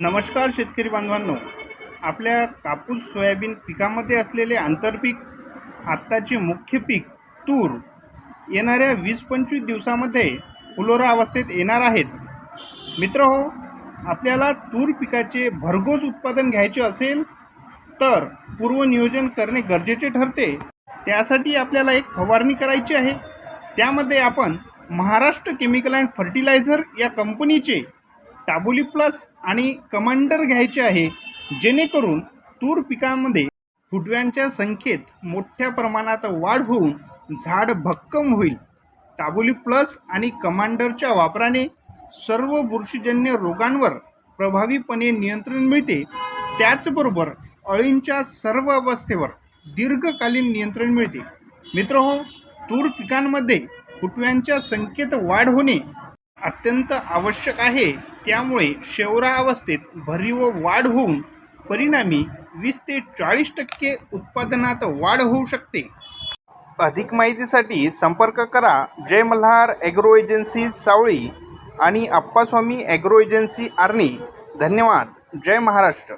नमस्कार शेतकरी बांधवांनो, आपल्या कापूस सोयाबीन पिकामध्ये असलेले आंतरपीक आत्ताचे मुख्य पीक तूर येणाऱ्या 20-25 दिवसामध्ये फुलोरा अवस्थेत येणार आहेत. मित्रहो, आपल्याला तूर पिकाचे भरघोस उत्पादन घ्यायचे असेल तर पूर्वनियोजन करणे गरजेचे ठरते. त्यासाठी आपल्याला एक फवारणी करायची आहे. त्यामध्ये आपण महाराष्ट्र केमिकल अँड फर्टिलायझर या कंपनीचे टाबोली प्लस आणि कमांडर घ्यायचे आहे, जेणेकरून तूर पिकांमध्ये फुटव्यांच्या संख्येत मोठ्या प्रमाणात वाढ होऊन झाड भक्कम होईल. टाबोली प्लस आणि कमांडरच्या वापराने सर्व बुरशीजन्य रोगांवर प्रभावीपणे नियंत्रण मिळते. त्याचबरोबर अळींच्या सर्व अवस्थेवर दीर्घकालीन नियंत्रण मिळते. मित्रहो, तूर पिकांमध्ये फुटव्यांच्या संख्येत वाढ होणे अत्यंत आवश्यक आहे. त्यामुळे शेवरा अवस्थेत भरीव वाढ होऊन परिणामी 20 ते 40% उत्पादनात वाढ होऊ शकते. अधिक माहितीसाठी संपर्क करा जय मल्हार ॲग्रो एजन्सी सावळी आणि आप्पास्वामी ॲग्रो एजन्सी आर्णी. धन्यवाद. जय महाराष्ट्र.